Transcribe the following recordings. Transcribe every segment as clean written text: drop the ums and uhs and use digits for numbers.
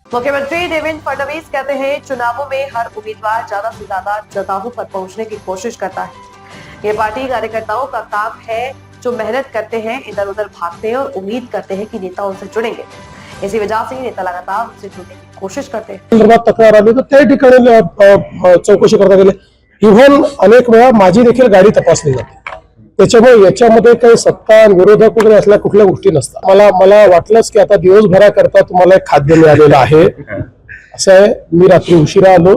मुख्यमंत्री देवेंद्र फडणवीस कहते हैं, चुनावों में हर उम्मीदवार ज्यादा से ज्यादा जगहों पर पहुंचने की कोशिश करता है। ये पार्टी कार्यकर्ताओं का काम है, जो मेहनत करते हैं, इधर उधर भागते हैं और उम्मीद करते हैं कि नेता उनसे जुड़ेंगे। इसी वजह से नेता लगातार उनसे जुड़ने की कोशिश करते हैं। संदर्भात तक्रार आली तर त्या ठिकाणी चौकशी करता गेले। इव्हन अनेक वेळा माझी देखील गाडी तपासली जाते। त्याच्यामुळे याच्यामध्ये काही सत्ता विरोधक वगैरे असल्या कुठल्या गोष्टी नसतात। मला वाटलंच की आता दिवसभराकरता तुम्हाला एक खाद्य मिळालेलं आहे। असं आहे, मी रात्री उशिरा आलो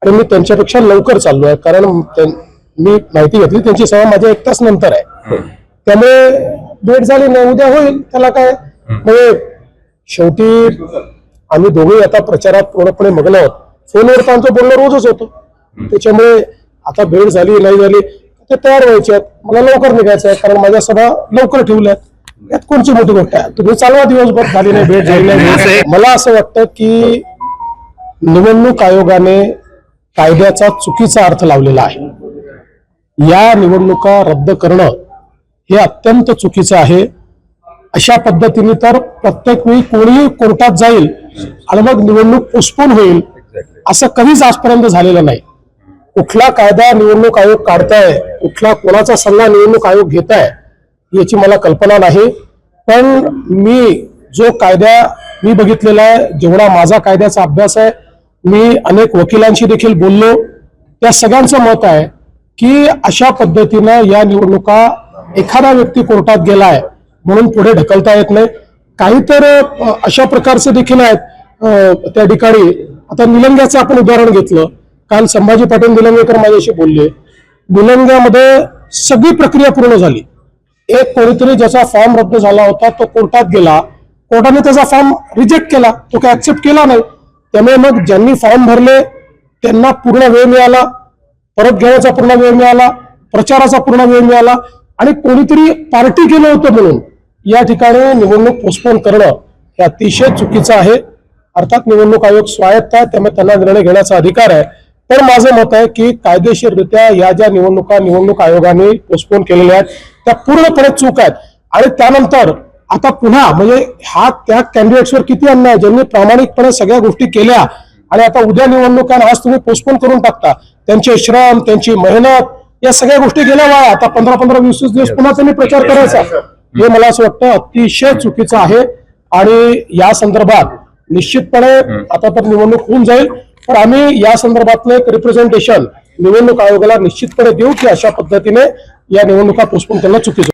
आणि मी त्यांच्यापेक्षा लवकर चाललोय, कारण मी माहिती घेतली त्यांची सभा माझ्या 1 तास नंतर आहे। त्यामुळे भेट झाली नाही, उद्या होईल, त्याला काय। म्हणजे शेवटी आम्ही दोघेही आता प्रचारात पूर्णपणे मग्न आहोत। फोनवर तर आमचं बोलणं रोजच होतं, त्याच्यामुळे आता भेट झाली नाही झाली ते तयार व्हायचे आहेत। मला लवकर निघायचं आहे, कारण माझ्या सभा लवकर ठेवल्या आहेत। यात कोणची मोठी गोष्ट आहे? तुम्ही चालवा दिवसभर, झाली नाही भेट, झाली नाही। मला असं वाटतं की निवडणूक आयोगाने कायद्याचा चुकीचा अर्थ लावलेला आहे। या निवडणुका रद्द करणं हे अत्यंत चुकीचं आहे। अशा पद्धतीने तर प्रत्येक वेळी कोणीही कोर्टात जाईल आणि मग निवडणूक पोस्टपोन होईल, असं कधीच आजपर्यंत झालेलं नाही। कुठला कायदा निवडणूक आयोग काढताय, कुठला कोणाचा सल्ला निवडणूक आयोग घेताय याची मला कल्पना नाही। पण मी जो कायदा मी बघितलेला आहे, जेवढा माझा कायद्याचा अभ्यास आहे, मी अनेक वकिलांशी देखील बोललो, त्या सगळ्यांचं मत आहे की अशा पद्धतीनं या निवडणुका एखादा व्यक्ती कोर्टात गेलाय म्हणून पुढे ढकलता येत नाही। काही तर अशा प्रकारचे देखील आहेत त्या ठिकाणी। आता निलंग्याचं आपण उदाहरण घेतलं, काल संभाजी पाटील निलंगेकर माझ्याशी बोलले। निलंग्यामध्ये सगळी प्रक्रिया पूर्ण झाली, एक कोणीतरी ज्याचा फॉर्म रद्द झाला होता तो कोर्टात गेला, कोर्टाने त्याचा फॉर्म रिजेक्ट केला, तो काय ऍक्सेप्ट केला नाही। त्यामुळे मग ज्यांनी फॉर्म भरले त्यांना पूर्ण वेळ मिळाला, परत घेण्याचा पूर्ण वेळ मिळाला, प्रचाराचा पूर्ण वेळ मिळाला, आणि कोणीतरी पार्टी केलं होतं म्हणून या ठिकाणी निवडणूक पोस्टपोन करणं हे अतिशय चुकीचं आहे। अर्थात निवडणूक आयोग स्वायत्त आहे, त्यामुळे त्यांना निर्णय घेण्याचा अधिकार आहे। पण माझं मत आहे की कायदेशीररित्या या ज्या निवडणूक आयोगाने पोस्टपोन केलेल्या आहेत त्या पूर्णपणे चूक आहेत। आणि त्यानंतर आता पुन्हा म्हणजे हा त्या कॅन्डिडेट्सवर किती अन्याय, ज्यांनी प्रामाणिकपणे सगळ्या गोष्टी केल्या आणि आता उद्या निवडणुका आज तुम्ही पोस्टपोन करून टाकता। त्यांचे श्रम, त्यांची मेहनत, या सगळ्या गोष्टी गेल्या वाया। आता 15-20 दिवस पुन्हा त्यांनी प्रचार करायचा, हे मला असं वाटतं अतिशय चुकीचं आहे। आणि या संदर्भात निश्चितपणे आता तर निवडणूक होऊन जाईल, पण आम्ही या संदर्भातलं एक रिप्रेझेंटेशन निवडणूक आयोगाला निश्चितपणे देऊ की अशा पद्धतीने या निवडणुका पोस्टपोन करणं चुकीचं